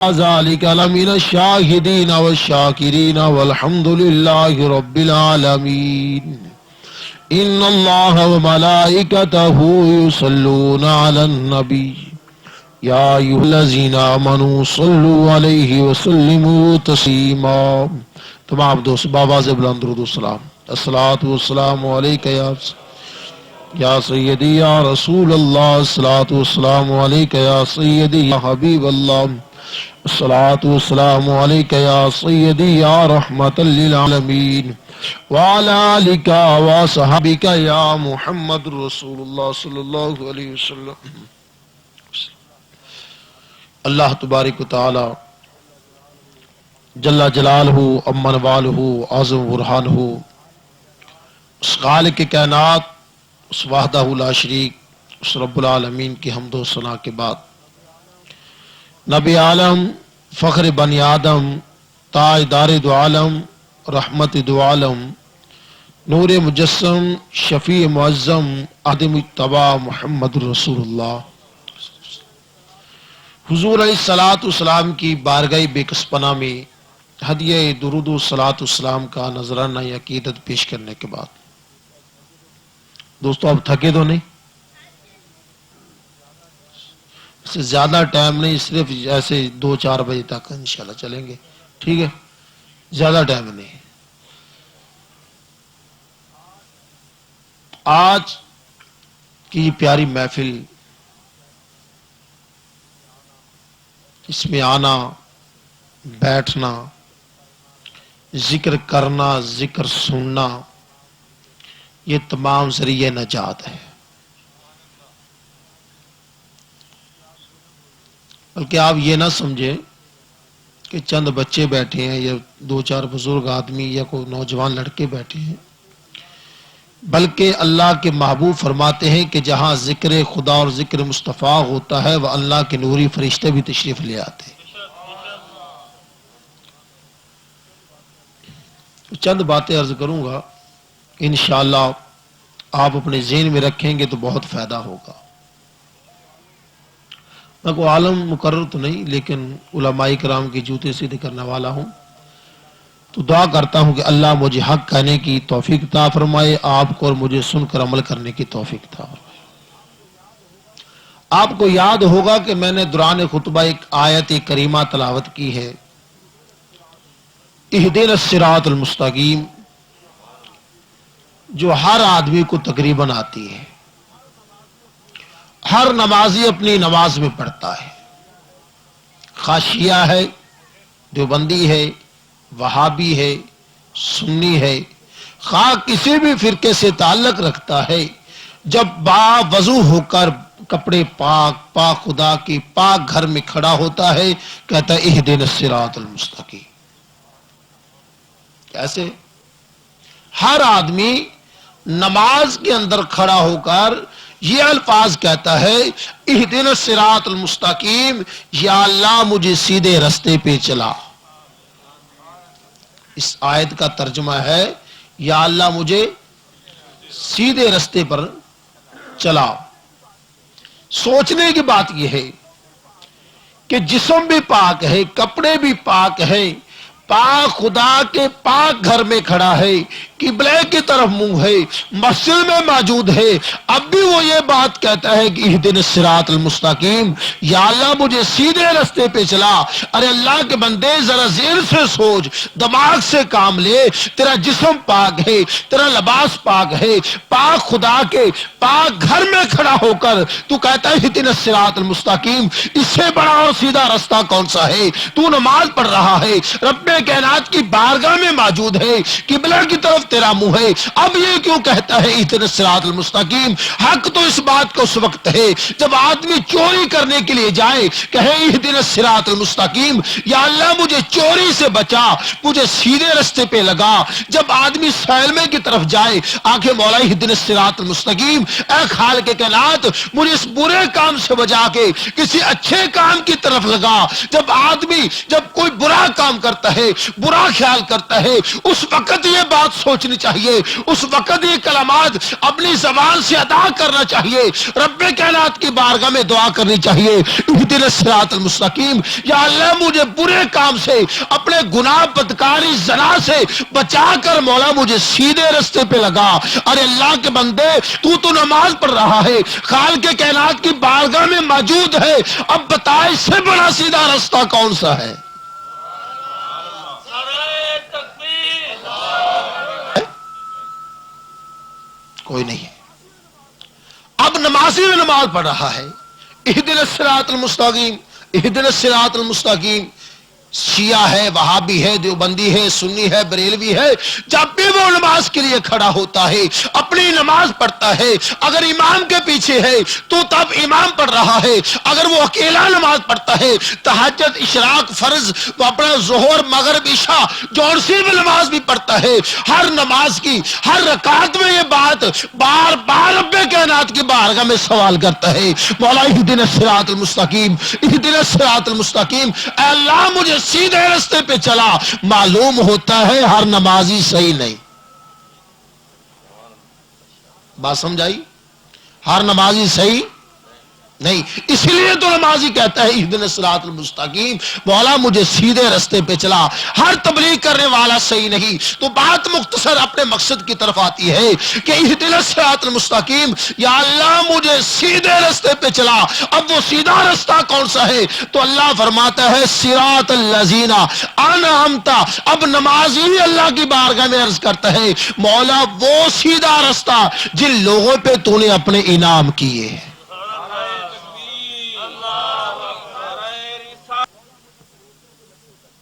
ذلك لمن الشاهدين والشاكرين والحمد لله رب العالمين إن الله وملائكته يصلون على النبي يا أيها الذين آمنوا صلوا عليه وسلموا تسليما. تمام دوست بابا سے بلند درود و سلام. الصلاة والسلام عليك يا سيدي يا رسول الله. الصلاة والسلام عليك يا سيدي يا حبيب الله. الصلاة والسلام عليك يا سيدي يا رحمة للعالمين وعلى آلك وصحبك يا محمد رسول الله صلى الله عليه وسلم. اللہ تبارک و تعالی جل جلالہ امن والہ عظم برہانہ اس خالق کائنات اس وحدہ لا شریک اس رب العالمین کی حمد و ثنا کے بعد نبی عالم فخر بنی آدم تاجدار دو عالم رحمت دو عالم نور مجسم شفیع معظم آدم اتباع محمد رسول اللہ حضور علیہ الصلوۃ والسلام کی بارگاہ بے کسپنہ میں ہدیہ درود و صلاۃ والسلام کا نذرانہ عقیدت پیش کرنے کے بعد دوستو اب تھکے تو نہیں؟ اس سے زیادہ ٹائم نہیں، صرف ایسے 2-4 بجے تک انشاءاللہ چلیں گے، ٹھیک ہے؟ زیادہ ٹائم نہیں. آج کی پیاری محفل، اس میں آنا، بیٹھنا، ذکر کرنا، ذکر سننا، یہ تمام ذریعہ نجات ہے. بلکہ آپ یہ نہ سمجھیں کہ چند بچے بیٹھے ہیں یا 2-4 بزرگ آدمی یا کوئی نوجوان لڑکے بیٹھے ہیں، بلکہ اللہ کے محبوب فرماتے ہیں کہ جہاں ذکر خدا اور ذکر مصطفیٰ ہوتا ہے وہ اللہ کے نوری فرشتے بھی تشریف لے آتے ہیں. چند باتیں عرض کروں گا، انشاءاللہ آپ اپنے ذہن میں رکھیں گے تو بہت فائدہ ہوگا. میں کوئی عالم مقرر تو نہیں، لیکن علماء کرام کے جوتے سیدھے کرنے والا ہوں، تو دعا کرتا ہوں کہ اللہ مجھے حق کہنے کی توفیق عطا فرمائے، آپ کو اور مجھے سن کر عمل کرنے کی توفیق عطا فرمائے. آپ کو یاد ہوگا کہ میں نے دوران خطبہ ایک آیت کریمہ تلاوت کی ہے، اہدنا الصراط المستقیم، جو ہر آدمی کو تقریباً آتی ہے، ہر نمازی اپنی نماز میں پڑھتا ہے، خواہ شیعہ ہے، دیوبندی ہے، وہابی ہے، سنی ہے، خواہ کسی بھی فرقے سے تعلق رکھتا ہے، جب باوضو ہو کر کپڑے پاک خدا کی پاک گھر میں کھڑا ہوتا ہے، کہتا ہے اہدنا الصراط المستقیم. کیسے؟ ہر آدمی نماز کے اندر کھڑا ہو کر یہ الفاظ کہتا ہے اہدنا الصراط المستقیم، یا اللہ مجھے سیدھے رستے پہ چلا. اس آیت کا ترجمہ ہے یا اللہ مجھے سیدھے رستے پر چلا. سوچنے کی بات یہ ہے کہ جسم بھی پاک ہے، کپڑے بھی پاک ہیں، پاک خدا کے پاک گھر میں کھڑا ہے، قبلے کی طرف منہ ہے، مسجد میں موجود ہے، اب بھی وہ یہ بات کہتا ہے کہ اہدنا الصراط المستقیم، یا اللہ مجھے سیدھے رستے پہ چلا. ارے اللہ کے بندے ذرا ذہن سے سوچ، دماغ سے کام لے. تیرا جسم پاک ہے، تیرا لباس پاک ہے، پاک خدا کے پاک گھر میں کھڑا ہو کر تو کہتا ہے اہدنا الصراط المستقیم. اس سے بڑا اور سیدھا رستہ کون سا ہے؟ تو نماز پڑھ رہا ہے، رب کائنات کی بارگاہ میں موجود ہے، قبلہ کی طرف تیرا منہ ہے، اب یہ کیوں کہتا ہے اہدنا الصراط المستقیم؟ حق تو اس بات کا اس وقت ہے جب آدمی چوری کرنے کے لیے جائے، کہے اہدنا الصراط المستقیم، یا اللہ مجھے چوری سے بچا، مجھے سیدھے رستے پہ لگا. جب آدمی سیلمے کی طرف جائے، آنکھیں مولا اہدنا الصراط المستقیم، اے خالق کائنات مجھے اس برے کام سے بچا کے کسی اچھے کام کی طرف لگا. جب آدمی جب کوئی برا کام کرتا ہے، برا خیال کرتا ہے، اس وقت یہ بات سوچنی چاہیے، اس وقت یہ کلمات اپنی زبان سے ادا کرنا چاہیے، رب کائنات کی بارگاہ میں دعا کرنی چاہیے، اہدنا الصراط المستقیم، یا اللہ مجھے برے کام سے، اپنے گناہ بدکاری زنا سے بچا کر مولا مجھے سیدھے رستے پہ لگا۔ ارے اللہ کے بندے، تو نماز پڑھ رہا ہے، خالق کائنات کی بارگاہ میں موجود ہے، اب بتا اس سے بڑا سیدھا رستہ کون سا ہے؟ کوئی نہیں ہے۔ اب نمازی میں نماز پڑھ رہا ہے، اہدنا الصراط المستقیم، اہدنا الصراط المستقیم، شیعہ ہے، وہابی ہے، دیوبندی ہے، سنی ہے، بریلوی ہے، جب بھی وہ نماز کے لیے کھڑا ہوتا ہے، اپنی نماز پڑھتا ہے، اگر امام کے پیچھے ہے تو تب امام پڑھ رہا ہے، اگر وہ اکیلا نماز پڑھتا ہے، تہجد، اشراق، فرض، وہ اپنا ظہر، مغرب، عشاء جونسی میں نماز بھی پڑھتا ہے، ہر نماز کی ہر رکعت میں یہ بات بار بار رب کائنات کی بارگاہ میں سوال کرتا ہے، مولا اہدنا الصراط المستقیم، اہدنا الصراط المستقیم، اے اللہ مجھے سیدھے رستے پہ چلا۔ معلوم ہوتا ہے ہر نمازی صحیح نہیں، بات سمجھائی؟ ہر نمازی صحیح نہیں، اس لیے تو نمازی کہتا ہے اہدنا الصراط المستقیم، مولا مجھے سیدھے رستے پہ چلا۔ ہر تبلیغ کرنے والا صحیح نہیں، تو بات مختصر اپنے مقصد کی طرف آتی ہے کہ اہدنا الصراط المستقیم، یا اللہ مجھے سیدھے رستے پہ چلا۔ اب وہ سیدھا رستہ کون سا ہے؟ تو اللہ فرماتا ہے صراط الذین انعمت۔ اب نمازی اللہ کی بارگاہ میں عرض کرتا ہے، مولا وہ سیدھا رستہ جن لوگوں پہ تو نے اپنے انعام کیے ہیں۔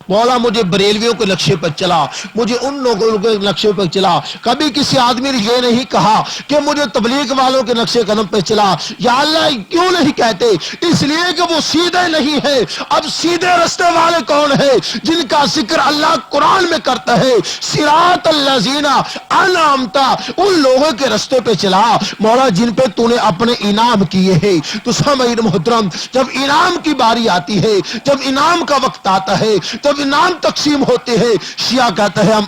مولا مجھے بریلویوں کے نقشے پر چلا، مجھے ان لوگوں کے نقشے پر چلا۔ کبھی کسی آدمی نے یہ نہیں کہا کہ مجھے تبلیغ والوں کے نقشے قدم پہ چلا۔ یا اللہ کیوں نہیں کہتے؟ اس لیے کہ وہ سیدھے نہیں ہے۔ اب سیدھے رستے والے کون ہیں؟ جن کا ذکر اللہ قرآن میں کرتا ہے، صراط الذین انعمت، ان لوگوں کے رستے پہ چلا مولا جن پہ تو نے اپنے انعام کیے ہیں۔ تو سامعین محترم، جب انعام کی باری آتی ہے، جب انعام کا وقت آتا ہے، جب انعام تقسیم ہوتے ہیں، شیعہ کہتا ہے ہم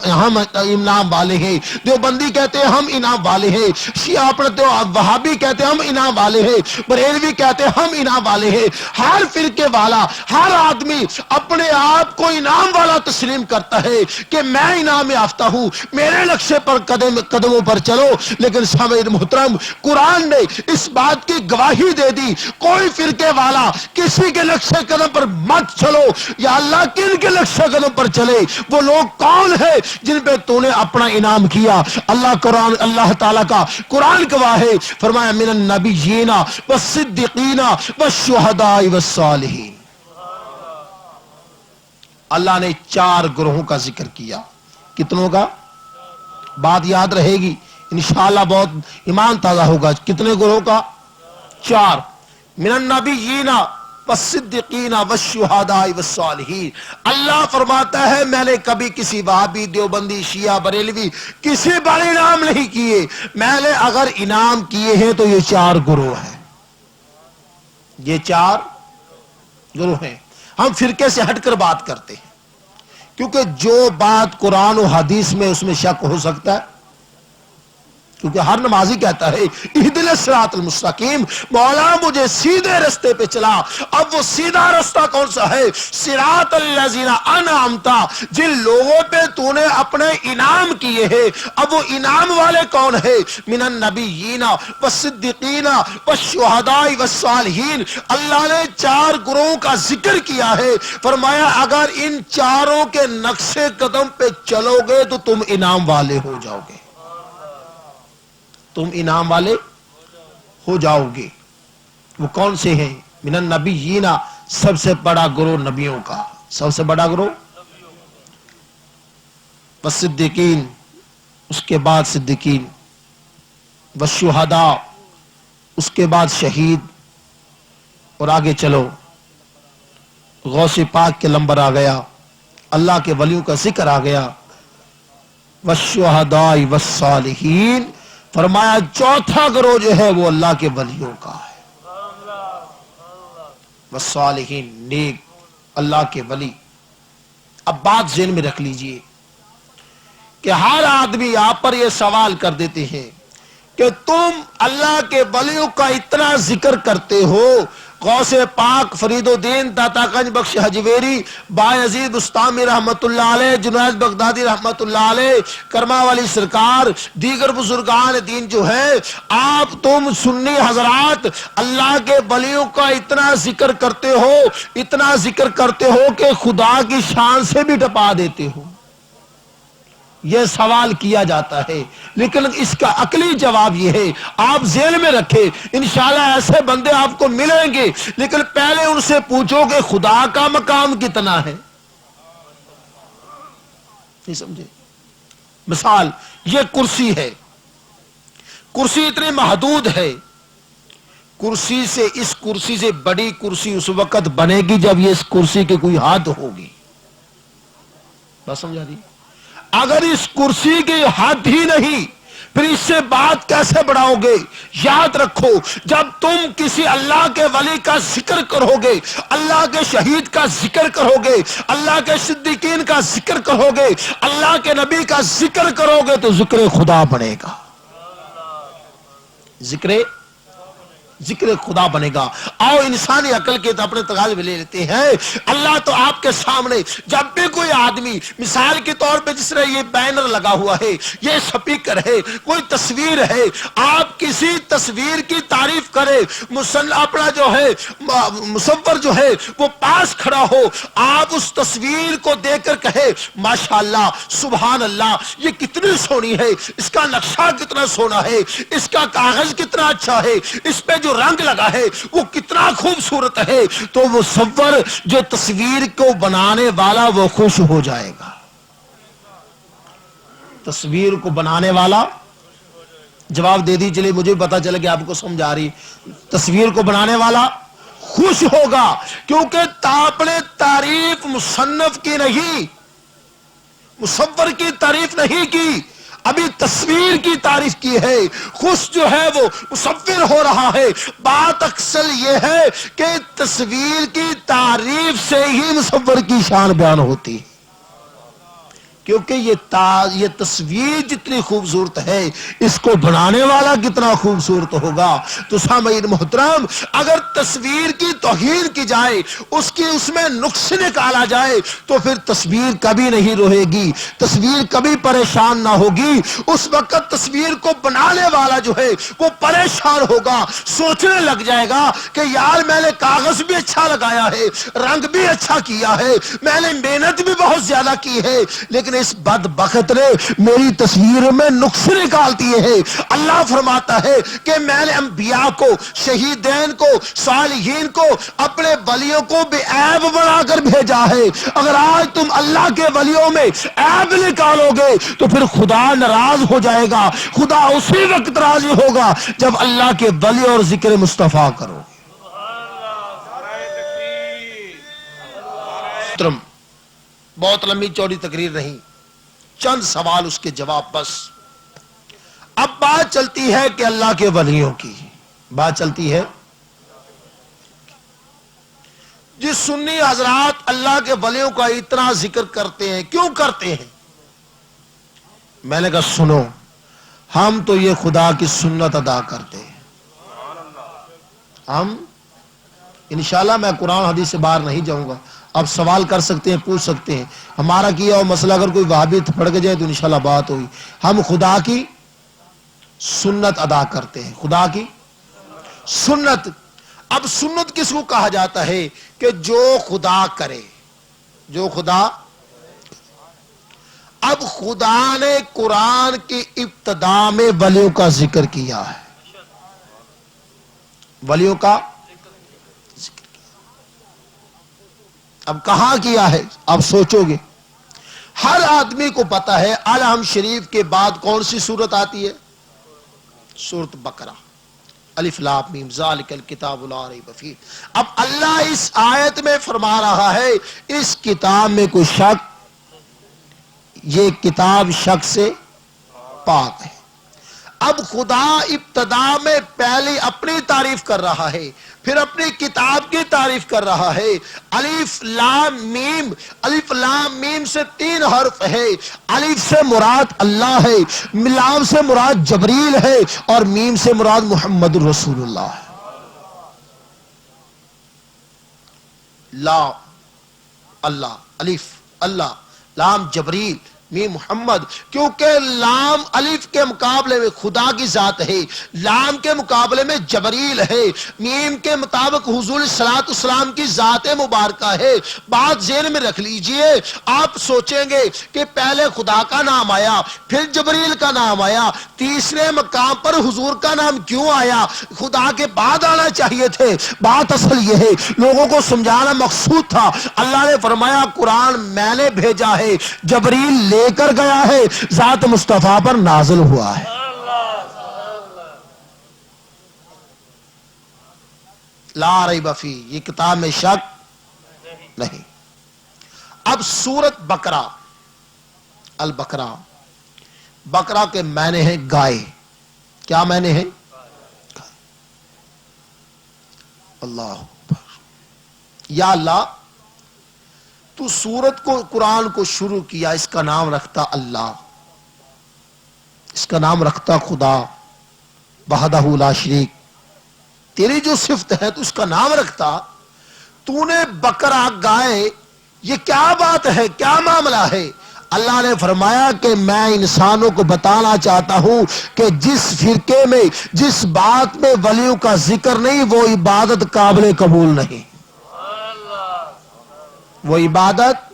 انعام والے ہیں، دیوبندی کہتے ہیں ہم انعام والے ہیں، شیعہ پڑھتے وہابی کہتے ہیں ہم انعام والے ہیں، بریلوی کہتے ہیں ہم انعام والے ہیں۔ ہر فرقے والا، ہر آدمی اپنے آپ کو انعام والا تسلیم کرتا ہے کہ میں انعام یافتہ ہوں، میرے نقشے پر قدموں پر چلو۔ لیکن سامعین محترم، قرآن نے اس بات کی گواہی دے دی، کوئی فرقے والا کسی کے نقشے قدم پر مت چلو۔ یا اللہ کن کے نقشہ قدم پر چلے؟ وہ لوگ کون ہیں جن پہ تو نے اپنا انعام کیا؟ اللہ تعالیٰ کا قرآن گواہ ہے، فرمایا من النبیین والصدیقین والشہداء والصالحین۔ اللہ نے 4 گروہوں کا ذکر کیا۔ کتنوں کا؟ بات یاد رہے گی انشاءاللہ، بہت ایمان تازہ ہوگا۔ کتنے گروہ کا؟ 4۔ من النبیین والصدیقین والشہداء والصالحین۔ اللہ فرماتا ہے میں نے کبھی کسی وہابی، دیوبندی، شیعہ، بریلوی کسی پر انعام نہیں کیے، میں نے اگر انعام کیے ہیں تو یہ 4 گروہ ہیں، یہ 4 گروہ ہیں۔ ہم فرقے سے ہٹ کر بات کرتے ہیں، کیونکہ جو بات قرآن و حدیث میں اس میں شک ہو سکتا ہے، کیونکہ ہر نمازی کہتا ہے اہدنا الصراط المستقیم، مولا مجھے سیدھے رستے پہ چلا۔ اب وہ سیدھا رستہ کون سا ہے؟ صراط الذین انعمت، جن لوگوں پہ تو نے اپنے انعام کیے ہیں۔ اب وہ انعام والے کون ہیں؟ من النبیین والصدیقین والشہداء والصالحین۔ اللہ نے 4 گروہوں کا ذکر کیا ہے، فرمایا اگر ان 4 کے نقشے قدم پہ چلو گے تو تم انعام والے ہو جاؤ گے، تم انعام والے ہو جاؤ گے۔ وہ کون سے ہیں؟ من النبیین، سب سے بڑا گروہ نبیوں کا، سب سے بڑا گروہ، والصدیقین، اس کے بعد صدیقین، والشہداء، اس کے بعد شہید، اور آگے چلو غوث پاک کے نمبر آ گیا، اللہ کے ولیوں کا ذکر آ گیا، والشہداء والصالحین۔ فرمایا 4تھا گروہ جو ہے وہ اللہ کے ولیوں کا ہے، والصالحین، نیک اللہ کے ولی۔ اب بات ذہن میں رکھ لیجئے کہ ہر آدمی آپ پر یہ سوال کر دیتے ہیں کہ تم اللہ کے ولیوں کا اتنا ذکر کرتے ہو، غوث پاک فرید الدین داتا گنج بخش حجویری، بایزید بستامی رحمت اللہ علیہ، جنید بغدادی رحمت اللہ علیہ، کرما والی سرکار، دیگر بزرگان دین جو ہے، آپ تم سنی حضرات اللہ کے ولیوں کا اتنا ذکر کرتے ہو، اتنا ذکر کرتے ہو کہ خدا کی شان سے بھی ٹپا دیتے ہو. یہ سوال کیا جاتا ہے، لیکن اس کا عقلی جواب یہ ہے، آپ ذہن میں رکھیں انشاءاللہ ایسے بندے آپ کو ملیں گے، لیکن پہلے ان سے پوچھو کہ خدا کا مقام کتنا ہے. نہیں سمجھے؟ مثال یہ کرسی ہے، کرسی اتنی محدود ہے، کرسی سے، اس کرسی سے بڑی کرسی اس وقت بنے گی جب یہ اس کرسی کی کوئی حد ہوگی. بات سمجھا دی؟ اگر اس کرسی کی حد ہی نہیں پھر اس سے بات کیسے بڑھاؤ گے؟ یاد رکھو، جب تم کسی اللہ کے ولی کا ذکر کرو گے، اللہ کے شہید کا ذکر کرو گے، اللہ کے صدیقین کا ذکر کرو گے، اللہ کے نبی کا ذکر کرو گے تو ذکر خدا بنے گا. ذکر خدا بنے گا. آؤ انسانی عقل کے تو اپنے تقاضے میں لے لیتے ہیں. اللہ تو آپ کے سامنے جب بھی کوئی آدمی، مثال کے طور پہ جس طرح یہ بینر لگا ہوا ہے، یہ سپیکر ہے، کوئی تصویر ہے، آپ کسی تصویر کی تعریف کرے، اپنا جو ہے مصور جو ہے وہ پاس کھڑا ہو، آپ اس تصویر کو دیکھ کر کہے ماشاءاللہ سبحان اللہ یہ کتنی سونی ہے، اس کا نقشہ کتنا سونا ہے، اس کا کاغذ کتنا اچھا ہے، اس پہ جو رنگ لگا ہے وہ کتنا خوبصورت ہے، تو وہ مصور جو تصویر کو بنانے والا وہ خوش ہو جائے گا. تصویر کو بنانے والا، جواب دے دی چلے، مجھے پتا چلے کہ آپ کو سمجھ آ رہی، تصویر کو بنانے والا خوش ہوگا، کیونکہ آپ نے تعریف مصنف کی نہیں، مصور کی تعریف نہیں کی، ابھی تصویر کی تعریف کی ہے. خوش جو ہے وہ مصور ہو رہا ہے. بات اکثر یہ ہے کہ تصویر کی تعریف سے ہی مصور کی شان بیان ہوتی ہے، کیونکہ یہ تصویر جتنی خوبصورت ہے اس کو بنانے والا کتنا خوبصورت ہوگا. تو سامعین محترم، اگر تصویر کی توہین کی جائے، اس میں نقص نکالا جائے تو پھر تصویر کبھی نہیں رہے گی، تصویر کبھی پریشان نہ ہوگی. اس وقت تصویر کو بنانے والا جو ہے وہ پریشان ہوگا، سوچنے لگ جائے گا کہ یار میں نے کاغذ بھی اچھا لگایا ہے، رنگ بھی اچھا کیا ہے، میں نے محنت بھی بہت زیادہ کی ہے، لیکن اس بدبخت نے میری تصویر میں نقص نکال دیے ہیں. اللہ فرماتا ہے کہ میں نے انبیاء کو، شہیدین کو، صالحین کو، اپنے ولیوں کو بھی عیب بنا کر بھیجا ہے. اگر آج تم اللہ کے ولیوں میں عیب نکالو گے تو پھر خدا ناراض ہو جائے گا. خدا اسی وقت راضی ہوگا جب اللہ کے ولی اور ذکر مصطفیٰ کرو. بہت لمبی چوڑی تقریر نہیں، چند سوال اس کے جواب بس. اب بات چلتی ہے کہ اللہ کے ولیوں کی بات چلتی ہے. جس سنی حضرات اللہ کے ولیوں کا اتنا ذکر کرتے ہیں، کیوں کرتے ہیں؟ میں نے کہا سنو، ہم تو یہ خدا کی سنت ادا کرتے ہیں. ہم انشاءاللہ میں قرآن حدیث سے باہر نہیں جاؤں گا، آپ سوال کر سکتے ہیں، پوچھ سکتے ہیں. ہمارا کیا ہو مسئلہ اگر کوئی وہابی پڑ کے جائے تو انشاءاللہ بات ہوئی. ہم خدا کی سنت ادا کرتے ہیں، خدا کی سنت. اب سنت کس کو کہا جاتا ہے؟ کہ جو خدا کرے، جو خدا. اب خدا نے قرآن کی ابتدا میں ولیوں کا ذکر کیا ہے، ولیوں کا ذکر کیا. اب کہاں کیا ہے؟ اب سوچو گے. ہر آدمی کو پتا ہے الحم شریف کے بعد کون سی سورت آتی ہے؟ سورت بقرہ. الف لام میم ذالک الکتاب لا ریب فیہ. اب اللہ اس آیت میں فرما رہا ہے اس کتاب میں کوئی شک، یہ کتاب شک سے پاک ہے. اب خدا ابتدا میں پہلی اپنی تعریف کر رہا ہے، پھر اپنی کتاب کی تعریف کر رہا ہے۔ الف لام میم، الف لام میم سے 3 حرف ہے۔ الف سے مراد اللہ ہے، لام سے مراد جبریل ہے، اور میم سے مراد محمد رسول اللہ ہے۔ لا اللہ، الف اللہ، لام جبریل، میم محمد، کیونکہ لام الف کے مقابلے میں خدا کی ذات ہے، لام کے مقابلے میں جبریل ہے، میم کے مطابق حضور صلی اللہ علیہ وسلم کی ذات مبارکہ ہے۔ بات ذہن میں رکھ لیجئے، آپ سوچیں گے کہ پہلے خدا کا نام آیا، پھر جبریل کا نام آیا، تیسرے مقام پر حضور کا نام کیوں آیا؟ خدا کے بعد آنا چاہیے تھے۔ بات اصل یہ ہے، لوگوں کو سمجھانا مقصود تھا۔ اللہ نے فرمایا قرآن میں نے بھیجا ہے، جبریل لے کر گیا ہے، ذات مصطفیٰ پر نازل ہوا ہے۔ لا ریب فی، یہ کتاب میں شک نہیں۔ اب سورت بقرہ، البقرہ، بقرہ کے معنی ہیں گائے۔ کیا معنی ہے؟ اللہ اکبر۔ یا اللہ، تو سورت کو، قرآن کو شروع کیا، اس کا نام رکھتا اللہ، اس کا نام رکھتا خدا وحدہ لا شریک، تیری جو صفت ہے تو اس کا نام رکھتا۔ تو نے بقرہ گائے، یہ کیا بات ہے، کیا معاملہ ہے؟ اللہ نے فرمایا کہ میں انسانوں کو بتانا چاہتا ہوں کہ جس فرقے میں، جس بات میں ولیوں کا ذکر نہیں، وہ عبادت قابل قبول نہیں، وہ عبادت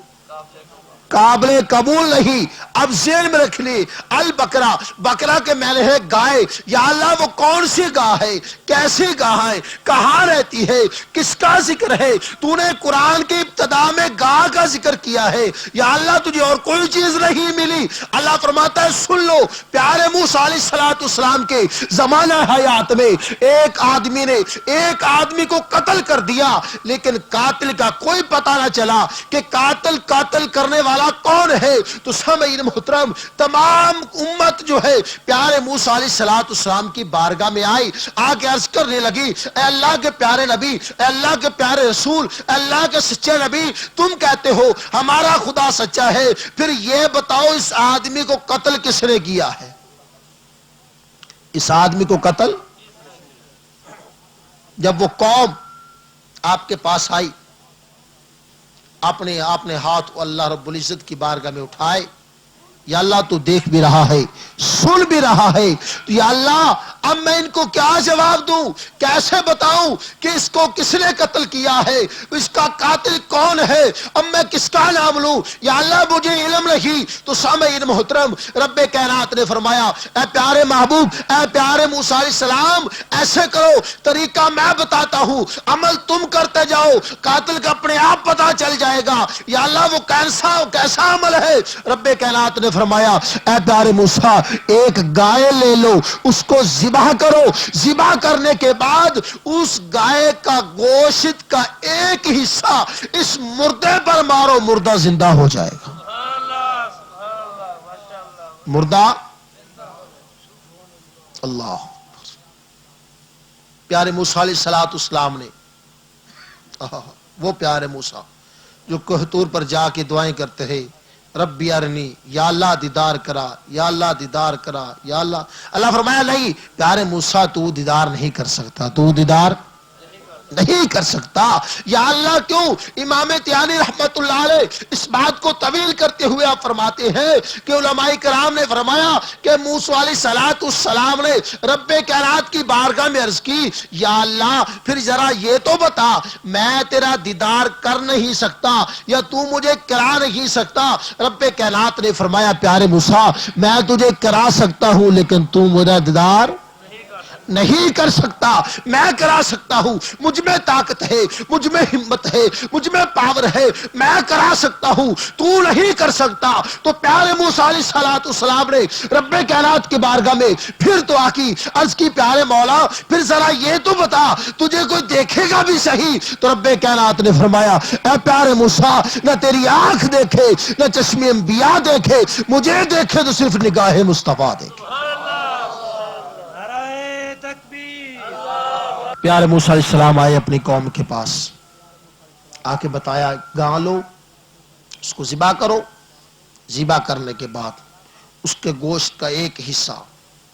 قابل قبول نہیں۔ اب ذہن میں رکھ لی، البقرہ، بقرہ کے معنی ہے گائے۔ یا اللہ وہ کون سی گاہ ہے، کیسی گاہ ہے، کہاں رہتی ہے، کس کا ذکر ہے؟ تو نے قرآن کی ابتدا میں گاہ کا ذکر کیا ہے۔ یا اللہ تجھے اور کوئی چیز نہیں ملی۔ اللہ فرماتا ہے سن لو، پیارے موسیٰ علیہ السلام کے زمانہ حیات میں ایک آدمی نے ایک آدمی کو قتل کر دیا، لیکن قاتل کا کوئی پتہ نہ چلا کہ قاتل کرنے والا کون ہے۔ تو سامعین محترم، تمام امت جو ہے پیارے موسیٰ علیہ السلام کی بارگاہ میں آئی، آگے عرض کرنے لگی، اے اللہ کے پیارے نبی، اے اللہ کے پیارے رسول، اے اللہ کے سچے نبی، تم کہتے ہو ہمارا خدا سچا ہے، پھر یہ بتاؤ اس آدمی کو قتل کس نے کیا ہے؟ اس آدمی کو قتل، جب وہ قوم آپ کے پاس آئی، اپنے ہاتھ اللہ رب العزت کی بارگاہ میں اٹھائے، یا اللہ تو دیکھ بھی رہا ہے، سن بھی رہا ہے، تو یا اللہ اب میں ان کو کیا جواب دوں، کیسے بتاؤں کہ اس کو کس نے قتل کیا ہے، اس کا قاتل کون ہے، اب میں کس کا نام لوں؟ یا اللہ مجھے علم نہیں۔ تو سامعین محترم، رب کائنات نے فرمایا، اے پیارے محبوب، اے پیارے موسیٰ علیہ السلام، ایسے کرو، طریقہ میں بتاتا ہوں، عمل تم کرتے جاؤ، قاتل کا اپنے آپ پتہ چل جائے گا۔ یا اللہ وہ کیسا عمل ہے؟ رب کائنات نے فرمایا، اے پیارے موسیٰ، ایک گائے لے لو، اس کو ذبح کرو، ذبح کرنے کے بعد اس گائے کا گوشت کا ایک حصہ اس مردے پر مارو، مردہ زندہ ہو جائے گا۔ مردہ، اللہ، پیارے موسیٰ علیہ السلام نے، وہ پیارے موسیٰ جو کوہ طور پر جا کے دعائیں کرتے ہیں، ربی ارنی، یا اللہ دیدار کرا، یا اللہ دیدار کرا، یا اللہ۔ اللہ فرمایا نہیں پیارے موسیٰ، تو دیدار نہیں کر سکتا، تو دیدار نہیں کر سکتا۔ یا اللہ کیوں؟ امام تیانی رحمت اللہ علیہ اس بات کو طویل کرتے ہوئے آپ فرماتے ہیں کہ علماء کرام نے فرمایا کہ موسیٰ علیہ السلام نے رب کائنات کی بارگاہ میں عرض کی، یا اللہ پھر ذرا یہ تو بتا، میں تیرا دیدار کر نہیں سکتا یا تو مجھے کرا نہیں سکتا؟ رب کائنات نے فرمایا پیارے موسیٰ، میں تجھے کرا سکتا ہوں لیکن تو میرا دیدار نہیں کر سکتا، میں کرا سکتا ہوں، مجھ میں طاقت ہے، مجھ میں ہمت ہے، مجھ میں پاور ہے، میں کرا سکتا ہوں، تو نہیں کر سکتا۔ تو پیارے موسیٰ علیہ السلام نے رب کائنات کی بارگاہ میں پھر دعا کی، عرض کی پیارے مولا پھر ذرا یہ تو بتا، تجھے کوئی دیکھے گا بھی صحیح؟ تو رب کائنات نے فرمایا، اے پیارے موسیٰ، نہ تیری آنکھ دیکھے، نہ چشم انبیاء دیکھے، مجھے دیکھے تو صرف نگاہ مصطفیٰ دیکھے۔ پیارے موسیٰ علیہ السلام آئے اپنی قوم کے پاس، آ کے بتایا گاں لو، اس کو ذبح کرو، ذبح کرنے کے بعد اس کے گوشت کا ایک حصہ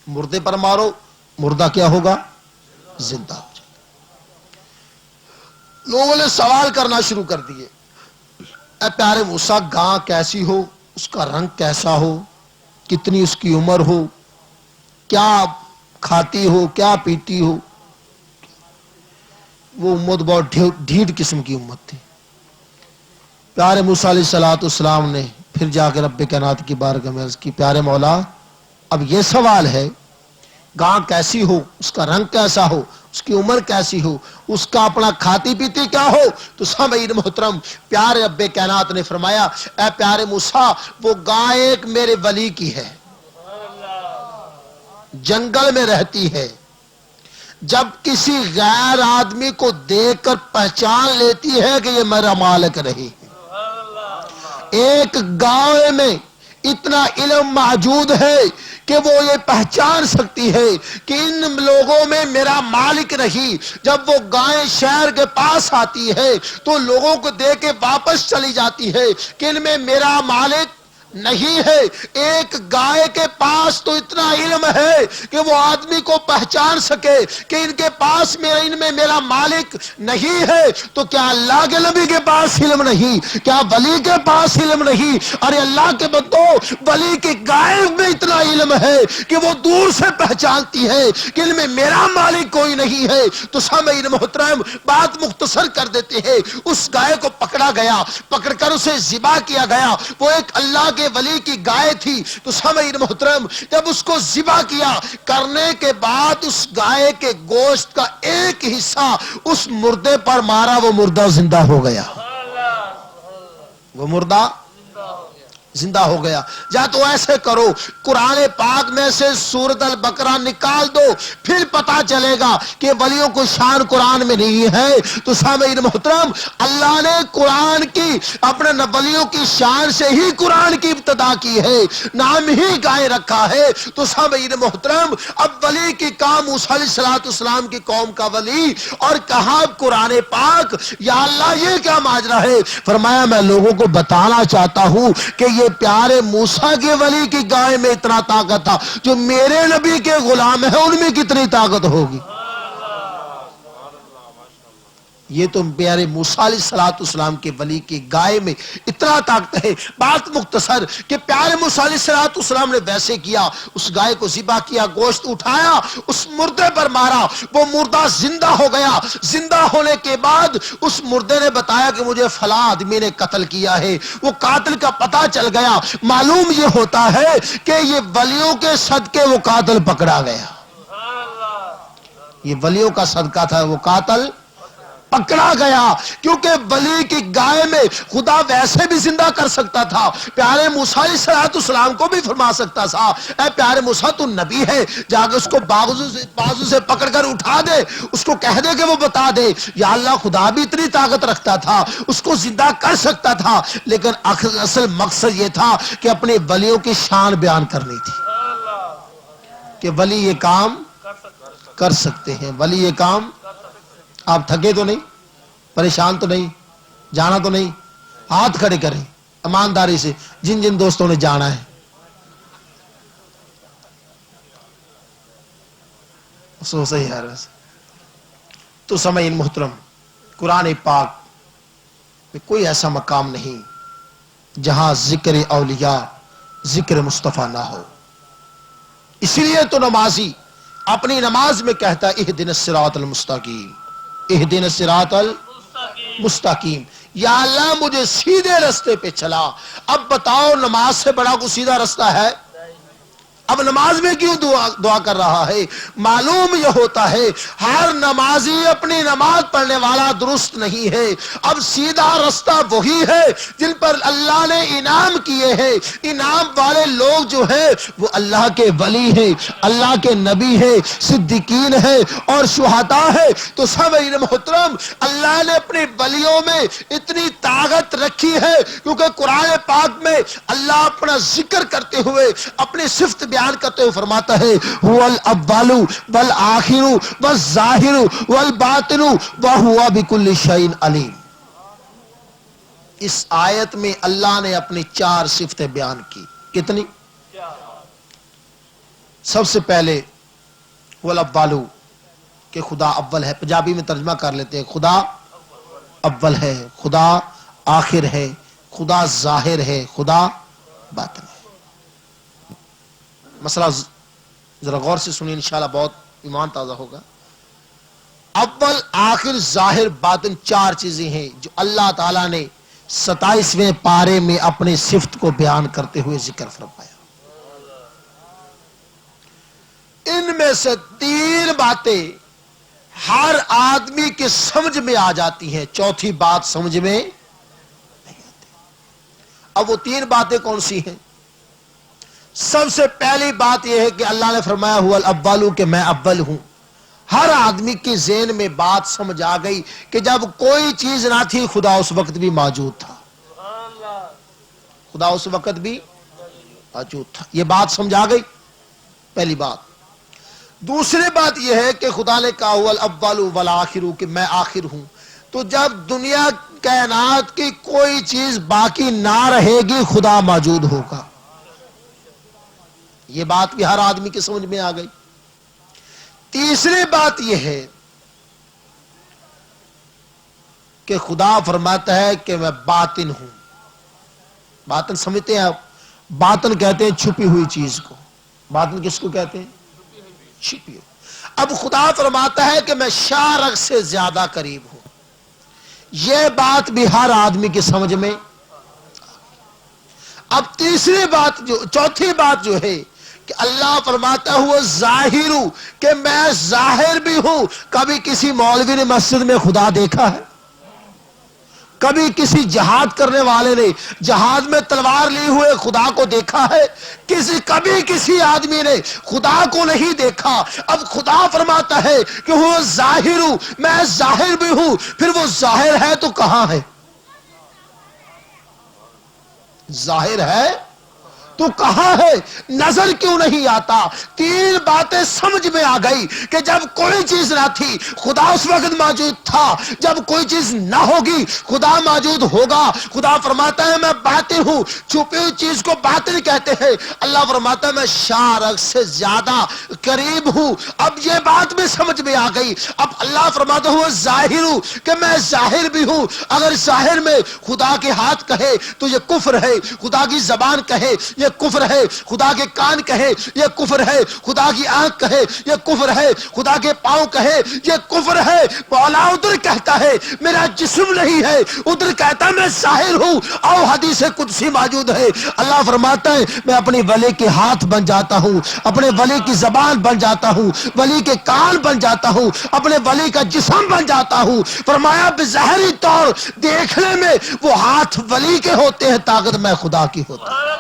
مردے پر مارو، مردہ کیا ہوگا؟ زندہ ہو جائے۔ لوگوں نے سوال کرنا شروع کر دیے، اے پیارے موسیٰ گاں کیسی ہو، اس کا رنگ کیسا ہو، کتنی اس کی عمر ہو، کیا کھاتی ہو، کیا پیتی ہو؟ وہ امت بہت ڈھیٹ قسم کی امت تھی۔ پیارے موسیٰ علیہ السلام نے پھر جا کے رب کائنات کی بارگاہ میں عرض کی، پیارے مولا اب یہ سوال ہے گاں کیسی ہو، اس کا رنگ کیسا ہو، اس کی عمر کیسی ہو، اس کا اپنا کھاتی پیتی کیا ہو؟ تو سامعین محترم پیارے رب کائنات نے فرمایا، اے پیارے موسیٰ وہ گاں ایک میرے ولی کی ہے، جنگل میں رہتی ہے، جب کسی غیر آدمی کو دیکھ کر پہچان لیتی ہے کہ یہ میرا مالک نہیں۔ ایک گاؤں میں اتنا علم موجود ہے کہ وہ یہ پہچان سکتی ہے کہ ان لوگوں میں میرا مالک نہیں۔ جب وہ گائے شہر کے پاس آتی ہے تو لوگوں کو دیکھ کے واپس چلی جاتی ہے کہ ان میں میرا مالک نہیں ہے۔ ایک گائے کے پاس تو اتنا علم ہے کہ وہ آدمی کو پہچان سکے کہ ان کے پاس ان میں میرا مالک نہیں ہے، تو کیا اللہ کے نبی کے پاس علم نہیں؟ کیا ولی کے پاس علم نہیں؟ ارے اللہ کے بندو، ولی کی گائے میں اتنا علم ہے کہ وہ دور سے پہچانتی ہے کہ ان میں میرا مالک کوئی نہیں ہے۔ تو سامعین محترم بات مختصر کر دیتے ہیں، اس گائے کو پکڑا گیا، پکڑ کر اسے ذبح کیا گیا۔ وہ ایک اللہ کے ولی کی گائے تھی۔ تو سامعین محترم جب اس کو ذبح کیا کرنے کے بعد اس گائے کے گوشت کا ایک حصہ اس مردے پر مارا، وہ مردہ زندہ ہو گیا، وہ مردہ زندہ ہو گیا۔ یا تو ایسے کرو، قرآن پاک میں سے سورۃ البقرہ نکال دو، پھر پتا چلے گا کہ ولیوں کو شان قرآن میں نہیں ہے۔ تو سامعین محترم اللہ نے قرآن کی اپنے ولیوں کی شان سے ہی قرآن کی ابتدا کی ہے، نام ہی گائے رکھا ہے۔ تو سامعین محترم اب ولی کی کام موسیٰ علیہ السلام کی قوم کا ولی، اور کہا قرآن پاک یا اللہ یہ کیا ماجرا ہے؟ فرمایا میں لوگوں کو بتانا چاہتا ہوں کہ یہ پیارے موسیٰ کے ولی کی گائے میں اتنا طاقت تھا، جو میرے نبی کے غلام ہیں ان میں کتنی طاقت ہوگی؟ یہ تو پیارے موسیٰ علیہ السلام کے ولی کی گائے میں اتنا طاقت ہے۔ بات مختصر کہ پیارے موسیٰ علیہ السلام نے ویسے کیا، اس گائے کو ذبح کیا، گوشت اٹھایا، اس مردے پر مارا، وہ مردہ زندہ ہو گیا۔ زندہ ہونے کے بعد اس مردے نے بتایا کہ مجھے فلاں آدمی نے قتل کیا ہے۔ وہ قاتل کا پتہ چل گیا۔ معلوم یہ ہوتا ہے کہ یہ ولیوں کے صدقے وہ قاتل پکڑا گیا، یہ ولیوں کا صدقہ تھا، وہ قاتل پکڑا گیا، کیونکہ ولی کی گائے میں خدا ویسے بھی زندہ کر سکتا تھا، پیارے موسیٰ علیہ السلام کو بھی فرما سکتا تھا، اے پیارے موسیٰ تو نبی ہے، جا کے اس کو بازو سے پکڑ کر اٹھا دے، اس کو کہہ دے کہ وہ بتا دے۔ یا اللہ خدا بھی اتنی طاقت رکھتا تھا، اس کو زندہ کر سکتا تھا، لیکن اصل مقصد یہ تھا کہ اپنے ولیوں کی شان بیان کرنی تھی کہ ولی یہ کام کر سکتے ہیں، ولی یہ کام۔ آپ تھکے تو نہیں، پریشان تو نہیں، جانا تو نہیں؟ ہاتھ کھڑے کریں ایمانداری سے جن جن دوستوں نے جانا ہے۔ صحیح ہے۔ تو سامعین محترم قرآن پاک میں کوئی ایسا مقام نہیں جہاں ذکر اولیاء، ذکر مصطفیٰ نہ ہو۔ اسی لیے تو نمازی اپنی نماز میں کہتا ہے اہدنا الصراط المستقیم، اہدنا الصراط المستقیم، یا اللہ مجھے سیدھے رستے پہ چلا۔ اب بتاؤ نماز سے بڑا کوئی سیدھا رستہ ہے؟ اب نماز میں کیوں دعا کر رہا ہے؟ معلوم یہ ہوتا ہے ہر نمازی اپنی نماز پڑھنے والا درست نہیں ہے۔ اب سیدھا رستہ وہی ہے جن پر اللہ نے انعام کیے ہیں۔ انعام والے لوگ جو ہیں وہ اللہ کے ولی ہیں، اللہ کے نبی ہیں، صدیقین ہیں اور شہداء ہیں۔ تو سامعین محترم اللہ نے اپنے ولیوں میں اتنی طاقت رکھی ہے کیونکہ قرآن پاک میں اللہ اپنا ذکر کرتے ہوئے اپنی صفت بیان کرتے ہوئے فرماتا ہے هو الاول والآخر والظاہر والباطن وهو بكل شيء علیم۔ اس آیت میں اللہ نے اپنی 4 صفتیں بیان کی۔ کتنی؟ سب سے پہلے والاول کہ خدا اول ہے، پنجابی میں ترجمہ کر لیتے ہیں، خدا اول ہے، خدا آخر ہے، خدا ظاہر ہے، خدا باطن ہے۔ مسئلہ ذرا غور سے سنیں، انشاءاللہ بہت ایمان تازہ ہوگا۔ اول، آخر، ظاہر، باطن 4 چیزیں ہیں جو اللہ تعالیٰ نے 27ویں پارے میں اپنے صفت کو بیان کرتے ہوئے ذکر فرمایا۔ ان میں سے 3 باتیں ہر آدمی کے سمجھ میں آ جاتی ہیں، چوتھی بات سمجھ میں نہیں آتی۔ اب وہ 3 باتیں کون سی ہیں؟ سب سے پہلی بات یہ ہے کہ اللہ نے فرمایا هو الاول کہ میں اول ہوں۔ ہر آدمی کے ذہن میں بات سمجھ آ گئی کہ جب کوئی چیز نہ تھی خدا اس وقت بھی موجود تھا، خدا اس وقت بھی موجود تھا، یہ بات سمجھ آ گئی، پہلی بات۔ دوسری بات یہ ہے کہ خدا نے کہا هو الاول والآخر کہ میں آخر ہوں، تو جب دنیا کائنات کی کوئی چیز باقی نہ رہے گی خدا موجود ہوگا، یہ بات بھی ہر آدمی کے سمجھ میں آ گئی۔ تیسری بات یہ ہے کہ خدا فرماتا ہے کہ میں باطن ہوں۔ باطن سمجھتے ہیں آپ؟ باطن کہتے ہیں چھپی ہوئی چیز کو۔ باطن کس کو کہتے ہیں؟ چھپی ہوئی۔ اب خدا فرماتا ہے کہ میں شارق سے زیادہ قریب ہوں، یہ بات بھی ہر آدمی کی سمجھ میں۔ اب تیسری بات چوتھی بات جو ہے کہ اللہ فرماتا ہوا ظاہر کہ میں ظاہر بھی ہوں۔ کبھی کسی مولوی نے مسجد میں خدا دیکھا ہے؟ کبھی کسی جہاد کرنے والے نے جہاد میں تلوار لی ہوئے خدا کو دیکھا ہے؟ کبھی کسی آدمی نے خدا کو نہیں دیکھا۔ اب خدا فرماتا ہے کہ وہ ظاہر ہوں، میں ظاہر بھی ہوں۔ پھر وہ ظاہر ہے تو کہاں ہے؟ ظاہر ہے تو کہاں ہے؟ نظر کیوں نہیں آتا؟ 3 باتیں سمجھ میں آ گئی کہ جب کوئی چیز نہ تھی خدا اس وقت موجود تھا، جب کوئی چیز نہ ہوگی خدا موجود ہوگا۔ خدا فرماتا ہے میں باطن ہوں، چھپی ہوئی چیز کو باطن کہتے ہیں۔ اللہ فرماتا ہے میں شارق سے زیادہ قریب ہوں۔ اب یہ بات بھی سمجھ میں آ گئی۔ اب اللہ فرماتا ہوا ظاہر ہوں کہ میں ظاہر بھی ہوں۔ اگر ظاہر میں خدا کے ہاتھ کہے تو یہ کفر ہے، خدا کی زبان کہے یہ کفر ہے، خدا کے کان کہے یہ کفر ہے، خدا کی آنکھ کہے یہ کفر ہے، خدا کے پاؤں کہے یہ کفر ہے۔ مولا ادھر کہتا ہے میرا جسم نہیں ہے، ادھر کہتا ہے میں ظاہر ہوں۔ اور حدیث قدسی موجود ہے، اللہ فرماتا ہے میں اپنے ولی کے ہاتھ بن جاتا ہوں، اپنے ولی کی زبان بن جاتا ہوں، ولی کے کان بن جاتا ہوں، اپنے ولی کا جسم بن جاتا ہوں۔ فرمایا بظاہری طور دیکھنے میں وہ ہاتھ ولی کے ہوتے ہیں، طاقت میں خدا کی ہوتا ہے۔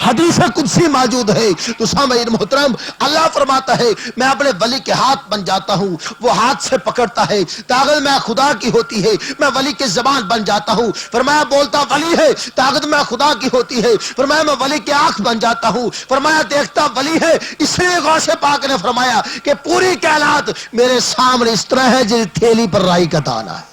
حدیث قدسی موجود ہے۔ تو سامعین محترم، اللہ فرماتا ہے میں اپنے ولی کے ہاتھ بن جاتا ہوں، وہ ہاتھ سے پکڑتا ہے، طاقت میں خدا کی ہوتی ہے۔ میں ولی کے زبان بن جاتا ہوں، فرمایا بولتا ولی ہے، طاقت میں خدا کی ہوتی ہے۔ فرمایا میں ولی کے آنکھ بن جاتا ہوں، فرمایا دیکھتا ولی ہے۔ اس لیے غوث پاک نے فرمایا کہ پوری کائنات میرے سامنے اس طرح ہے جیسے تھیلی پر رائی کا دانہ ہے۔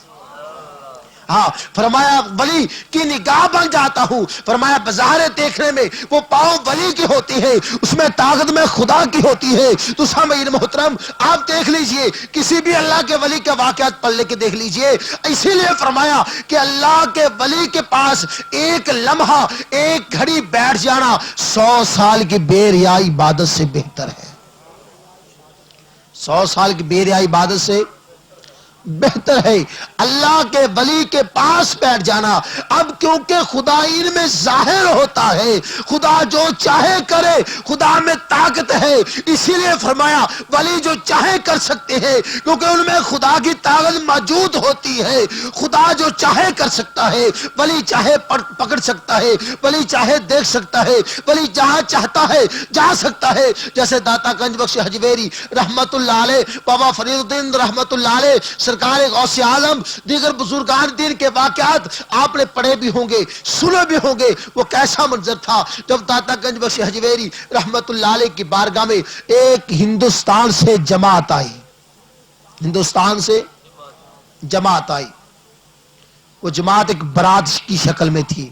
ہاں، فرمایا ولی کی نگاہ بن جاتا ہوں، فرمایا بظاہر دیکھنے میں وہ پاؤں ولی کی ہوتی ہے، اس میں طاقت میں خدا کی ہوتی ہے۔ تو سامعین محترم آپ دیکھ لیجئے، کسی بھی اللہ کے ولی کے واقعات پڑھ لے کے دیکھ لیجئے۔ اسی لیے فرمایا کہ اللہ کے ولی کے پاس ایک لمحہ، ایک گھڑی بیٹھ جانا 100 سال کی بے ریا عبادت سے بہتر ہے۔ 100 سال کی بے ریا عبادت سے بہتر ہے اللہ کے ولی کے پاس بیٹھ جانا۔ اب کیونکہ خدا ان میں ظاہر ہوتا ہے، خدا جو چاہے کرے، خدا میں طاقت ہے، اسی لیے فرمایا ولی جو چاہے کر سکتے ہیں، کیونکہ ان میں خدا کی طاقت موجود ہوتی ہے۔ خدا جو چاہے کر سکتا ہے، ولی چاہے پکڑ سکتا ہے، ولی چاہے دیکھ سکتا ہے، ولی جہاں چاہتا ہے جا سکتا ہے۔ جیسے داتا گنج بخش حجویری رحمت اللہ علیہ، بابا فرید الدین رحمت اللہ علیہ، سرکار غوث عالم دیگر بزرگان دین کے واقعات آپ نے پڑھے بھی ہوں گے، سنے بھی ہوں گے، وہ کیسا منظر تھا جب داتا گنج بخش حجویری رحمت اللہ علیہ کی بارگاہ میں ایک ہندوستان سے جماعت آئی، ہندوستان سے جماعت آئی۔ وہ جماعت ایک برات کی شکل میں تھی۔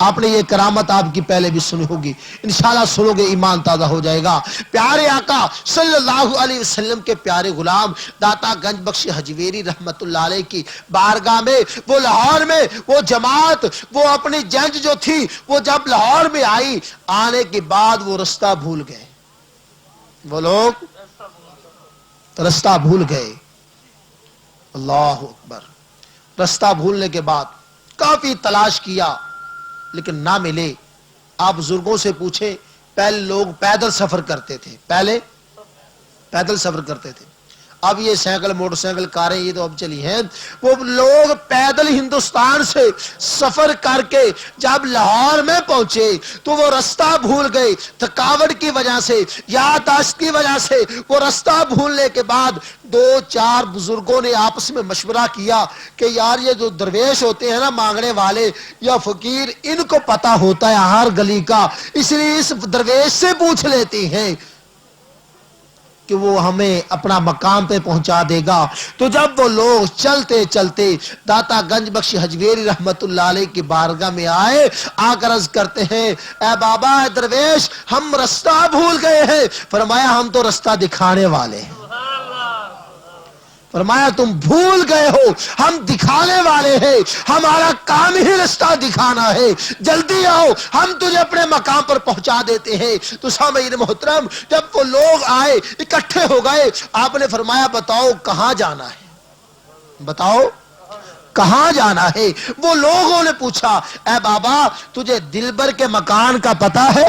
آپ نے یہ کرامت آپ کی پہلے بھی سنی ہوگی، انشاءاللہ سنو گے ایمان تازہ ہو جائے گا۔ پیارے آقا صلی اللہ علیہ وسلم کے پیارے غلام داتا گنج بخش حجویری رحمت اللہ علیہ کی بارگاہ میں وہ لاہور میں وہ جماعت، وہ اپنی جنج جو تھی وہ جب لاہور میں آئی، آنے کے بعد وہ رستہ بھول گئے، وہ لوگ رستہ بھول گئے۔ اللہ اکبر۔ رستہ بھولنے کے بعد کافی تلاش کیا لیکن نہ ملے۔ آپ بزرگوں سے پوچھیں، پہلے لوگ پیدل سفر کرتے تھے، پہلے پیدل سفر کرتے تھے، اب یہ سائیکل موٹر سائیکل کاریں یہ تو اب چلی ہیں۔ وہ لوگ پیدل ہندوستان سے سفر کر کے جب لاہور میں پہنچے تو وہ رستہ بھول گئے، تھکاوٹ کی وجہ سے، یادداشت کی وجہ سے۔ وہ رستہ بھولنے کے بعد دو چار بزرگوں نے آپس میں مشورہ کیا کہ یار یہ جو درویش ہوتے ہیں نا مانگنے والے یا فقیر، ان کو پتہ ہوتا ہے ہر گلی کا، اس لیے اس درویش سے پوچھ لیتے ہیں کہ وہ ہمیں اپنا مقام پہ پہنچا دے گا۔ تو جب وہ لوگ چلتے چلتے داتا گنج بخش حجویری رحمت اللہ علیہ کی بارگاہ میں آئے، آ کر عرض کرتے ہیں اے بابا اے درویش ہم رستہ بھول گئے ہیں۔ فرمایا ہم تو رستہ دکھانے والے ہیں۔ فرمایا تم بھول گئے ہو، ہم دکھانے والے ہیں، ہمارا کام ہی رستہ دکھانا ہے، جلدی آؤ ہم تجھے اپنے مقام پر پہنچا دیتے ہیں۔ تو سامعین محترم جب وہ لوگ آئے اکٹھے ہو گئے، آپ نے فرمایا بتاؤ کہاں جانا ہے، بتاؤ کہاں جانا ہے۔ وہ لوگوں نے پوچھا اے بابا تجھے دلبر کے مکان کا پتہ ہے؟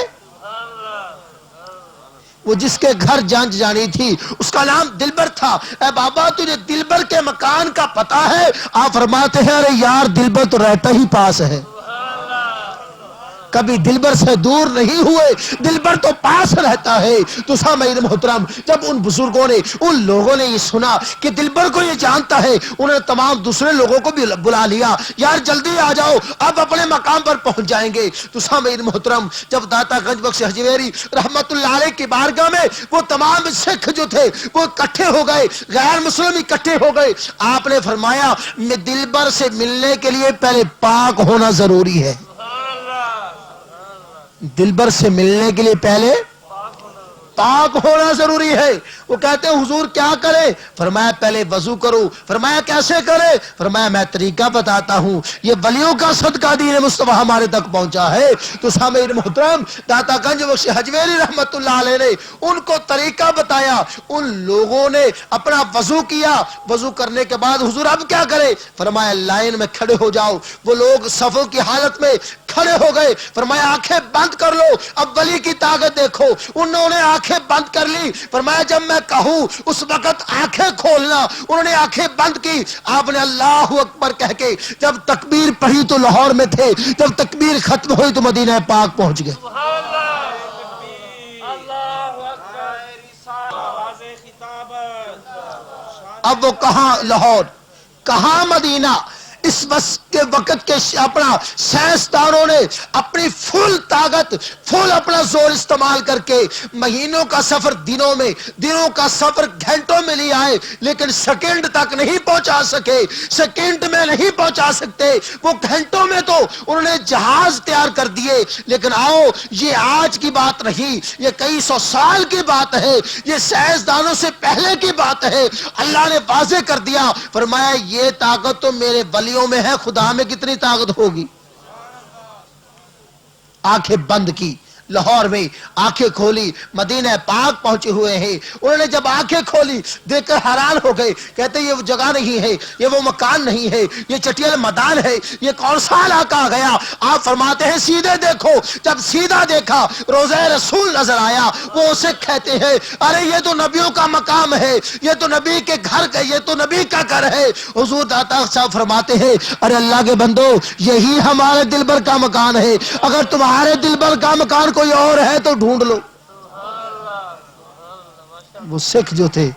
وہ جس کے گھر جانچ جانی تھی اس کا نام دلبر تھا۔ اے بابا تجھے دلبر کے مکان کا پتہ ہے؟ آپ فرماتے ہیں ارے یار دلبر تو رہتا ہی پاس ہے، کبھی دلبر سے دور نہیں ہوئے، دلبر تو پاس رہتا ہے۔ تو سامعین محترم جب ان بزرگوں نے ان لوگوں نے یہ سنا کہ دلبر کو یہ جانتا ہے، انہوں نے تمام دوسرے لوگوں کو بھی بلا لیا، یار جلدی آ جاؤ اب اپنے مقام پر پہنچ جائیں گے۔ تو سامعین محترم جب داتا گنج بخش حجویری رحمت اللہ علیہ کی بارگاہ میں وہ تمام سکھ جو تھے وہ اکٹھے ہو گئے، غیر مسلم اکٹھے ہو گئے، آپ نے فرمایا میں دلبر سے ملنے کے لیے پہلے پاک ہونا ضروری ہے، دلبر سے ملنے کے لیے پہلے پاک ہونا ضروری ہے۔ وہ کہتے ہیں حضور کیا کرے؟ فرمایا پہلے وضو کرو۔ فرمایا کیسے کرے؟ فرمایا میں طریقہ بتاتا ہوں، یہ ولیوں کا صدقہ دین مصطفیٰ ہمارے تک پہنچا ہے۔ تو سامعین محترم داتا گنج بخش حجویری رحمت اللہ علیہ نے ان کو طریقہ بتایا، ان لوگوں نے اپنا وضو کیا، وضو کرنے کے بعد حضور اب کیا کرے؟ فرمایا لائن میں کھڑے ہو جاؤ۔ وہ لوگ صفوں کی حالت میں کھڑے ہو گئے، فرمایا آنکھیں بند کر لو، اب ولی کی طاقت دیکھو۔ انہوں نے آنکھیں بند کر لی، فرمایا جب میں کہوں اس وقت آنکھیں کھولنا، انہوں نے آنکھیں بند کی۔ آپ نے اللہ اکبر کہہ کے جب تکبیر پڑھی تو لاہور میں تھے، جب تکبیر ختم ہوئی تو مدینہ پاک پہنچ گئے۔ اب وہ کہاں لاہور، کہاں مدینہ، اس وقت کے اپنا سائنسدانوں نے اپنی فل طاقت، فل اپنا زور استعمال کر کے مہینوں کا سفر دنوں میں، دنوں کا سفر گھنٹوں میں لے آئے، لیکن سیکنڈ تک نہیں پہنچا سکے، سیکنڈ میں نہیں پہنچا سکتے، وہ گھنٹوں میں تو انہوں نے جہاز تیار کر دیے۔ لیکن آؤ یہ آج کی بات نہیں، یہ کئی سو سال کی بات ہے، یہ سائنسدانوں سے پہلے کی بات ہے۔ اللہ نے واضح کر دیا، فرمایا یہ طاقت تو میرے ولیوں میں ہے، خدا میں کتنی طاقت ہوگی۔ آنکھیں بند کی، لاہور میں آنکھیں کھولی، مدینہ پاک پہنچے ہوئے ہیں۔ انہوں نے جب آنکھیں کھولی دیکھ کر حیران ہو گئے، کہتے یہ وہ جگہ نہیں ہے، یہ وہ مکان نہیں ہے، یہ چٹیل میدان ہے، یہ کون سا علاقہ آ گیا؟ آپ فرماتے ہیں سیدھے دیکھو۔ جب سیدھا دیکھا روضہ رسول نظر آیا، وہ اسے کہتے ہیں ارے یہ تو نبیوں کا مقام ہے، یہ تو نبی کے گھر کا، یہ تو نبی کا گھر ہے۔ حضور داتا صاحب فرماتے ہیں ارے اللہ کے بندو یہی ہمارے دلبر کا مکان ہے، اگر تمہارے دلبر کا مکان کوئی اور ہے تو ڈھونڈ لو۔ وہ سکھ جو تھے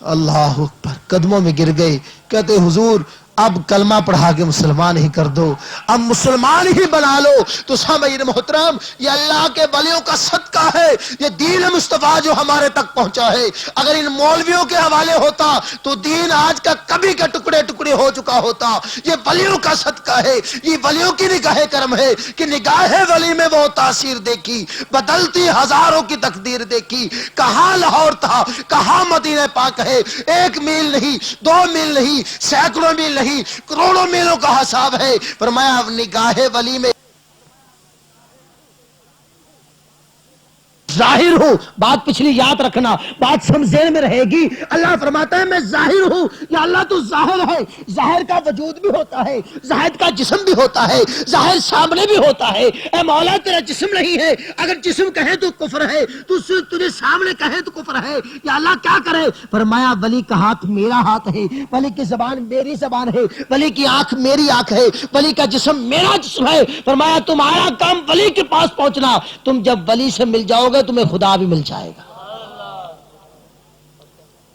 اللہ اکبر، قدموں میں گر گئے، کہتے حضور اب کلمہ پڑھا کے مسلمان ہی کر دو، اب مسلمان ہی بنا لو۔ تو سامعین محترم، یہ اللہ کے ولیوں کا صدقہ ہے، یہ دین مصطفیٰ جو ہمارے تک پہنچا ہے۔ اگر ان مولویوں کے حوالے ہوتا تو دین آج کا کبھی کے ٹکڑے ٹکڑے ہو چکا ہوتا۔ یہ ولیوں کا صدقہ ہے، یہ ولیوں کی نگاہ کرم ہے کہ نگاہ ولی میں وہ تاثیر دیکھی، بدلتی ہزاروں کی تقدیر دیکھی۔ کہاں لاہور تھا، کہاں مدینہ پاک ہے، 1 میل نہیں، 2 میل نہیں، سینکڑوں میل نہیں، کروڑوں میلوں کا حساب ہے۔ فرمایا نگاہ ولی میں ظاہر ہوں، بات پچھلی یاد رکھنا، بات سمجھنے میں رہے گی۔ اللہ فرماتا ہے میں ظاہر ہوں، یا اللہ تو ظاہر ہے، ظاہر کا وجود بھی ہوتا ہے، ظاہر کا جسم بھی ہوتا ہے، ظاہر سامنے بھی ہوتا ہے۔ اے مولا تیرا جسم نہیں ہے، اگر جسم کہے تو کفر ہے، تو تجھے سامنے کہے تو کفر ہے، یا اللہ کیا کرے؟ فرمایا ولی کا ہاتھ میرا ہاتھ ہے، ولی کی زبان میری زبان ہے، ولی کی آنکھ میری آنکھ ہے، ولی کا جسم میرا جسم ہے۔ فرمایا تمہارا کام ولی کے پاس پہنچنا، تم جب ولی سے مل جاؤ گے تمہیں خدا بھی مل جائے گا۔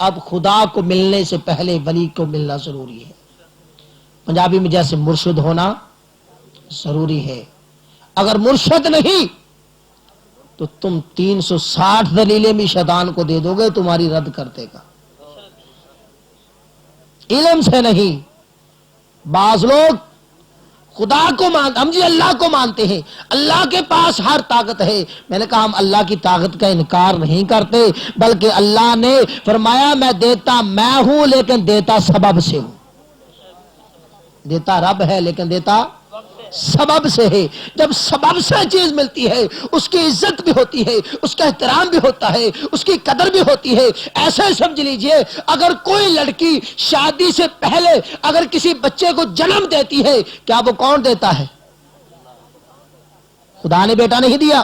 اب خدا کو ملنے سے پہلے ولی کو ملنا ضروری ہے۔ پنجابی میں جیسے مرشد ہونا ضروری ہے، اگر مرشد نہیں تو تم 360 دلیلیں بھی شیطان کو دے دو گے، تمہاری رد کر دے گا۔ علم سے نہیں، بعض لوگ خدا کو مانتے، ہم جی اللہ کو مانتے ہیں، اللہ کے پاس ہر طاقت ہے۔ میں نے کہا ہم اللہ کی طاقت کا انکار نہیں کرتے، بلکہ اللہ نے فرمایا میں دیتا میں ہوں لیکن دیتا سبب سے ہوں۔ دیتا رب ہے لیکن دیتا سبب سے ہے۔ جب سبب سے چیز ملتی ہے اس کی عزت بھی ہوتی ہے، اس کا احترام بھی ہوتا ہے، اس کی قدر بھی ہوتی ہے۔ ایسے سمجھ لیجئے اگر کوئی لڑکی شادی سے پہلے اگر کسی بچے کو جنم دیتی ہے، کیا وہ کون دیتا ہے؟ خدا نے بیٹا نہیں دیا،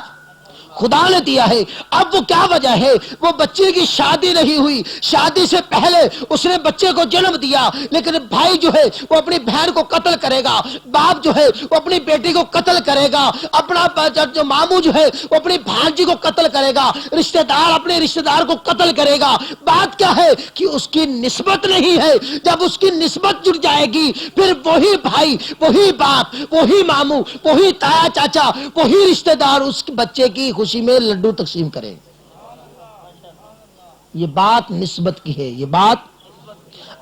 خدا نے دیا ہے۔ اب وہ کیا وجہ ہے؟ وہ بچے کی شادی نہیں ہوئی، شادی سے پہلے اس نے بچے کو جنم دیا، لیکن بھائی جو ہے وہ اپنی بہن کو قتل کرے گا، باپ جو ہے وہ اپنی بیٹی کو قتل کرے گا، اپنا جو ماموں جو ہے وہ اپنی بھانجی کو قتل کرے گا، رشتہ دار اپنے رشتہ دار کو قتل کرے گا۔ بات کیا ہے کہ اس کی نسبت نہیں ہے۔ جب اس کی نسبت جڑ جائے گی پھر وہی بھائی، وہی باپ، وہی ماموں، وہی تایا چاچا، وہی رشتہ دار اس بچے کی خوشی میں لڈو تقسیم کرے۔ یہ بات نسبت کی ہے، یہ بات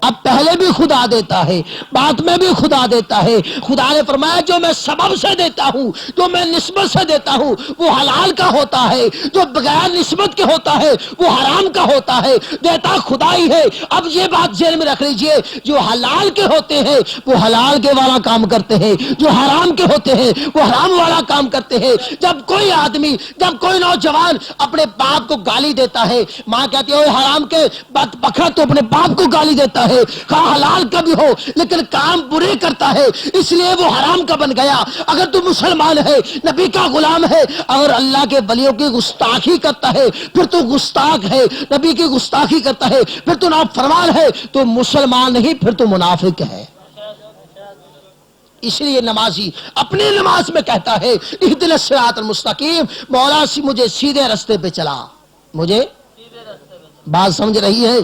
اب پہلے بھی خدا دیتا ہے، بعد میں بھی خدا دیتا ہے۔ خدا نے فرمایا جو میں سبب سے دیتا ہوں، جو میں نسبت سے دیتا ہوں وہ حلال کا ہوتا ہے، جو بغیر نسبت کے ہوتا ہے وہ حرام کا ہوتا ہے۔ دیتا خدا ہی ہے۔ اب یہ بات ذہن میں رکھ لیجئے، جو حلال کے ہوتے ہیں وہ حلال کے والا کام کرتے ہیں، جو حرام کے ہوتے ہیں وہ حرام والا کام کرتے ہیں۔ جب کوئی آدمی، جب کوئی نوجوان اپنے باپ کو گالی دیتا ہے، ماں کہتی ہے حرام کے بکرا تو اپنے باپ کو گالی دیتا ہے، خواہ حلال کا بھی ہو لیکن کام برے کرتا ہے، اس لیے وہ حرام کا بن گیا۔ اگر تو مسلمان ہے، نبی کا غلام ہے، اگر اللہ کے ولیوں کی گستاخی کرتا ہے پھر تو گستاخ ہے، نبی کی گستاخی کرتا ہے پھر تو نافرمان ہے، تو مسلمان نہیں پھر تو منافق ہے۔ اس لیے نمازی اپنی نماز میں کہتا ہے اہدنا الصراط المستقیم، مولا مجھے سیدھے رستے پہ چلا، مجھے بات سمجھ رہی ہے؟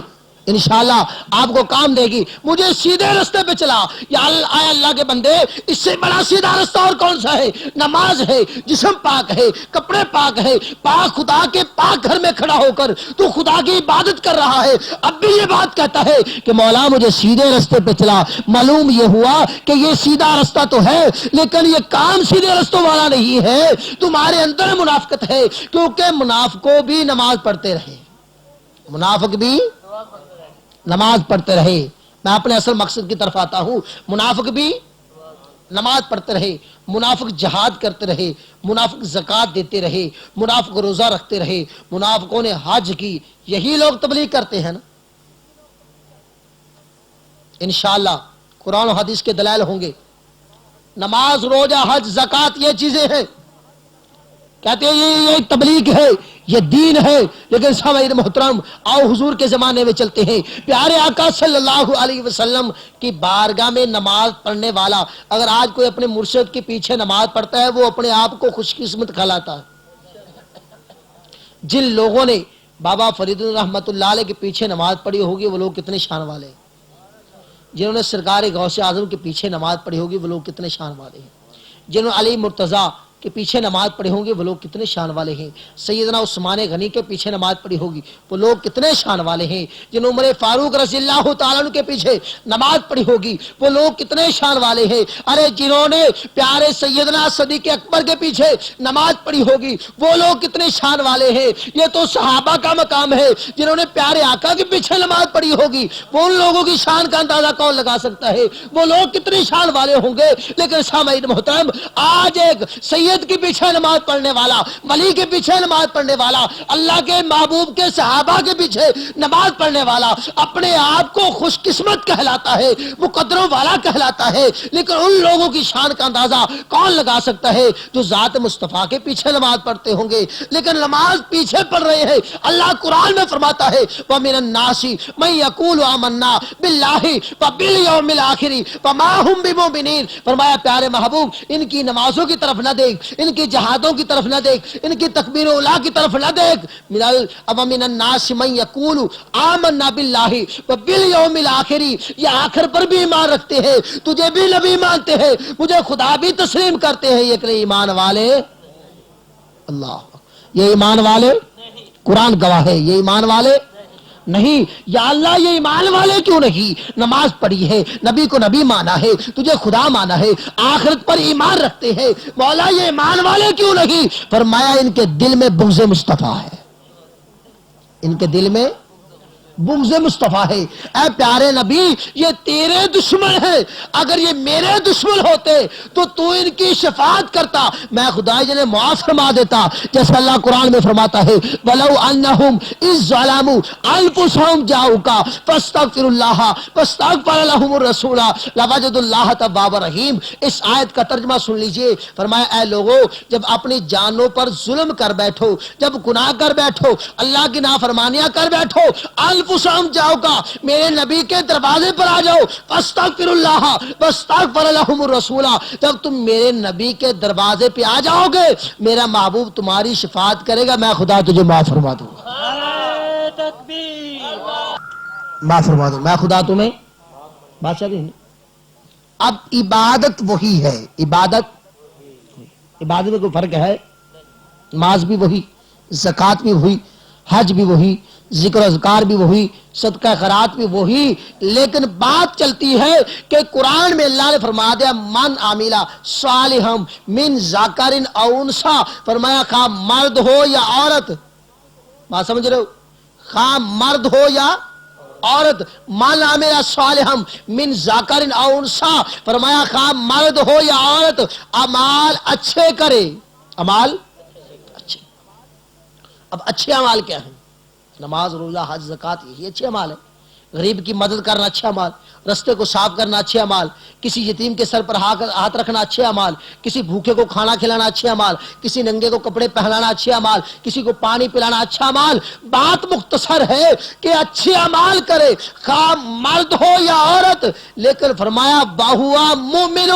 انشاءاللہ آپ کو کام دے گی، مجھے سیدھے رستے پہ چلا۔ یا اللہ کے بندے اس سے بڑا سیدھا رستہ اور کون سا ہے؟ نماز ہے، جسم پاک ہے، کپڑے پاک ہے، پاک خدا کے پاک گھر میں کھڑا ہو کر تو خدا کی عبادت کر رہا ہے، اب بھی یہ بات کہتا ہے کہ مولا مجھے سیدھے رستے پہ چلا۔ معلوم یہ ہوا کہ یہ سیدھا رستہ تو ہے لیکن یہ کام سیدھے رستوں والا نہیں ہے، تمہارے اندر منافقت ہے، کیونکہ منافقوں بھی نماز پڑھتے رہے، منافق بھی نماز پڑھتے رہے۔ میں اپنے اصل مقصد کی طرف آتا ہوں، منافق بھی نماز پڑھتے رہے، منافق جہاد کرتے رہے، منافق زکوٰۃ دیتے رہے، منافق روزہ رکھتے رہے، منافقوں نے حج کی، یہی لوگ تبلیغ کرتے ہیں نا۔ انشاءاللہ قرآن و حدیث کے دلائل ہوں گے۔ نماز، روزہ، حج، زکوٰۃ یہ چیزیں ہیں، کہتے ہیں یہ تبلیغ ہے، یہ دین ہے، لیکن سامعین محترم آؤ حضور کے زمانے میں چلتے ہیں۔ پیارے آقا صلی اللہ علیہ وسلم کی بارگاہ میں نماز پڑھنے والا اگر آج کوئی اپنے مرشد کے پیچھے نماز پڑھتا ہے وہ اپنے آپ کو خوش قسمت کہلاتا ہے۔ جن لوگوں نے بابا فرید رحمت اللہ علیہ کے پیچھے نماز پڑھی ہوگی وہ لوگ کتنے شان والے ہیں، جنہوں نے سرکار غوث اعظم کے پیچھے نماز پڑھی ہوگی وہ لوگ کتنے شان والے ہیں، جنہوں نے علی مرتضیٰ کے پیچھے نماز پڑھی ہوگی وہ لوگ کتنے شان والے ہیں، سیدنا عثمان غنی کے پیچھے نماز پڑھی ہوگی وہ لوگ کتنے شان والے ہیں، جنہوں عمر فاروق رضی اللہ تعالیٰ عنہ کے پیچھے نماز پڑھی ہوگی وہ لوگ کتنے شان والے ہیں، ارے جنہوں نے پیارے سیدنا صدیق اکبر کے پیچھے نماز پڑھی ہوگی وہ لوگ کتنے شان والے ہیں۔ یہ تو صحابہ کا مقام ہے، جنہوں نے پیارے آقا کے پیچھے نماز پڑھی ہوگی وہ ان لوگوں کی شان کا اندازہ کون لگا سکتا ہے، وہ لوگ کتنے شان والے ہوں گے۔ لیکن سامعین محترم، آج ایک سید کے پیچھے نماز پڑھنے والا، ولی کے پیچھے نماز پڑھنے والا، اللہ کے محبوب کے صحابہ کے پیچھے نماز پڑھنے والا اپنے آپ کو خوش قسمت کہلاتا ہے، مقدروں والا کہلاتا ہے، لیکن ان لوگوں کی شان کا اندازہ کون لگا سکتا ہے جو ذات مصطفیٰ کے پیچھے نماز پڑھتے ہوں گے لیکن نماز پیچھے پڑھ رہے ہیں۔ اللہ قرآن میں فرماتا ہے وَمِنَ النَّاسِ مَن يَقُولُ آمَنَّا بِاللَّهِ وَبِالْيَوْمِ الْآخِرِ وَمَا هُمْ بِمُؤْمِنِينَ۔ فرمایا پیارے محبوب ان کی نمازوں کی طرف نہ دیکھ، ان کی جہادوں کی طرف نہ دیکھ، ان کی تکبیر اولا کی طرف نہ دیکھ۔ وَمِنَ النَّاسِ مَن يَقُولُ آمَنَّا بِاللَّهِ وَبِالْيَوْمِ الْآخِرِ، یہ آخر پر بھی ایمان رکھتے ہیں، تجھے بھی نبی مانتے ہیں، مجھے خدا بھی تسلیم کرتے ہیں، یہ کہ ایمان والے اللہ، یہ ایمان والے قرآن گواہ ہے، یہ ایمان والے نہیں۔ یا اللہ یہ ایمان والے کیوں نہیں؟ نماز پڑھی ہے، نبی کو نبی مانا ہے، تجھے خدا مانا ہے، آخرت پر ایمان رکھتے ہیں، مولا یہ ایمان والے کیوں نہیں؟ فرمایا ان کے دل میں بغض مصطفیٰ ہے، ان کے دل میں بغض مصطفیٰ ہے۔ اے پیارے نبی یہ تیرے دشمن ہیں، اگر یہ میرے دشمن ہوتے تو ان کی شفاعت کرتا، میں خدا جنہیں معاف فرما دیتا، جیسے اللہ قرآن میں فرماتا ہے وَلَوْ أَنَّهُمْ إِذْ ظَلَمُوا أَنفُسَهُمْ جَاءُوكَ فَاسْتَغْفِرُوا اللَّهَ وَاسْتَغْفَرَ لَهُمُ الرَّسُولَ لَوَجَدُوا اللَّهَ تَوَّابًا رَحِيمًا۔ اس آیت کا ترجمہ سن لیجئے، فرمایا اے لوگو جب اپنی جانوں پر ظلم کر بیٹھو، جب گناہ کر بیٹھو، اللہ کی نافرمانیاں کر بیٹھو، انفسہم جاؤ گا، میرے نبی کے دروازے پر آ جاؤ، فاستغفر اللہ واستغفر لہم الرسول، جب تم میرے نبی کے دروازے پہ آ جاؤ گے میرا محبوب تمہاری شفاعت کرے گا، میں خدا تجھے معاف فرما دوں گا، معاف فرما دوں، میں خدا تمہیں بادشاہ نہیں۔ اب عبادت وہی ہے، عبادت میں کوئی فرق ہے؟ نماز بھی وہی، زکوٰۃ بھی وہی، حج بھی وہی، ذکر و اذکار بھی وہی، صدقہ خیرات بھی وہی، لیکن بات چلتی ہے کہ قرآن میں اللہ نے فرما دیا من عاملہ صالحا من ذکر او انثی، فرمایا خواہ مرد ہو یا عورت، بات سمجھ رہے ہو، خواہ مرد ہو یا عورت، من عاملہ صالحا من ذکر او انثی، فرمایا خواہ مرد ہو یا عورت اعمال اچھے کرے، اعمال اچھے۔ اب اچھے اعمال کیا ہیں؟ نماز، روزہ، حج، زکوٰۃ، یہی اچھے اعمال ہے۔ غریب کی مدد کرنا اچھا اعمال، رستے کو صاف کرنا اچھے اعمال، کسی یتیم کے سر پر ہاتھ رکھنا اچھے اعمال، کسی بھوکے کو کھانا کھلانا اچھے اعمال، کسی ننگے کو کپڑے پہنانا اچھے اعمال، کسی کو پانی پلانا اچھا اعمال۔ بات مختصر ہے کہ اچھے اعمال کرے خواہ مرد ہو یا عورت، لیکن فرمایا باہوا مومن،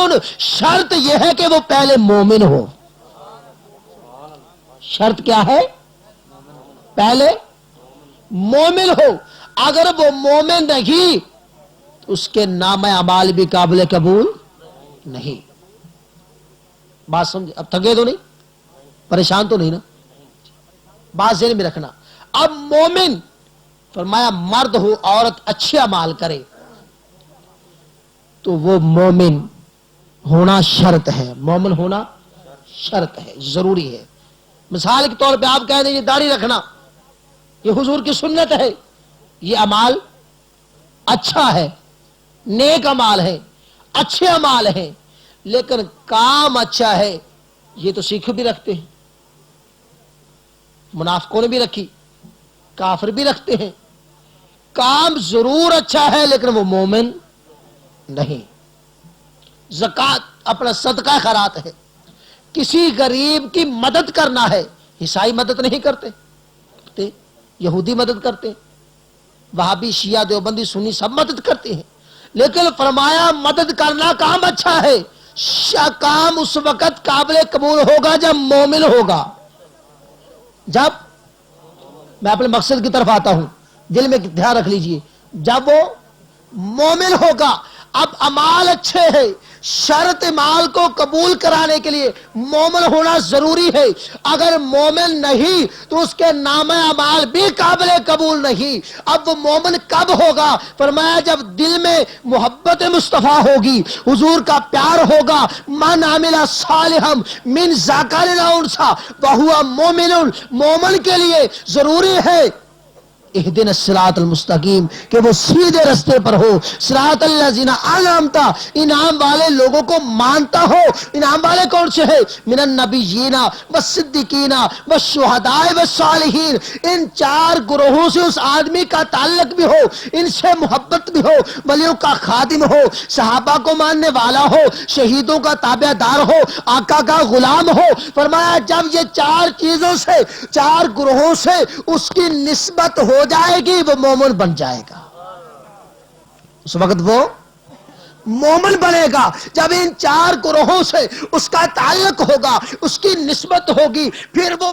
شرط یہ ہے کہ وہ پہلے مومن ہو۔ شرط کیا ہے؟ پہلے مومن ہو، اگر وہ مومن نہیں اس کے نام اعمال بھی قابل قبول نہیں۔ بات سمجھے؟ اب تھکے تو نہیں، پریشان تو نہیں نا؟ بات ذہن میں رکھنا۔ اب مومن فرمایا مرد ہو عورت اچھے اعمال کرے تو وہ مومن ہونا شرط ہے، مومن ہونا شرط ہے، ضروری ہے۔ مثال کے طور پہ آپ کہہ دیں یہ داڑھی رکھنا یہ حضور کی سنت ہے، یہ اعمال اچھا ہے، نیک اعمال ہے، اچھے اعمال ہیں، لیکن کام اچھا ہے یہ تو سکھ بھی رکھتے ہیں، منافقوں نے بھی رکھی، کافر بھی رکھتے ہیں، کام ضرور اچھا ہے لیکن وہ مومن نہیں۔ زکوٰۃ اپنا صدقہ خیرات ہے، کسی غریب کی مدد کرنا ہے، عیسائی مدد نہیں کرتے، یہودی مدد کرتے ہیں، وہابی، شیعہ، دیوبندی، سنی سب مدد کرتے ہیں، لیکن فرمایا مدد کرنا کام اچھا ہے، کام اس وقت قابل قبول ہوگا جب مومن ہوگا، جب میں اپنے مقصد کی طرف آتا ہوں، دل میں دھیان رکھ لیجئے، جب وہ مومن ہوگا، اب اعمال اچھے ہیں، شرط مال کو قبول کرانے کے لیے مومن ہونا ضروری ہے، اگر مومن نہیں تو اس کے نام اعمال بھی قابل قبول نہیں۔ اب وہ مومن کب ہوگا؟ فرمایا جب دل میں محبت مصطفیٰ ہوگی، حضور کا پیار ہوگا، من عمل صالحا من ذکر او انثی وہو مومن، مومن کے لیے ضروری ہے اہدنا الصراط المستقیم کہ وہ سیدھے رستے پر ہو، صراط الذین انعمت، انعام والے لوگوں کو مانتا ہو۔ انعام والے کون سے ہیں؟ من النبیین والصدیقین والشہداء والصالحین، ان چار گروہوں سے اس آدمی کا تعلق بھی ہو، ان سے محبت بھی ہو، ولیوں کا خادم ہو، صحابہ کو ماننے والا ہو، شہیدوں کا تابع دار ہو، آقا کا غلام ہو۔ فرمایا جب یہ چار چیزوں سے، چار گروہوں سے اس کی نسبت ہو جائے گی، وہ مومن بن جائے گا، اس وقت وہ مومن بنے گا جب ان چار گروہوں سے اس کا تعلق ہوگا، اس کی نسبت ہوگی، پھر وہ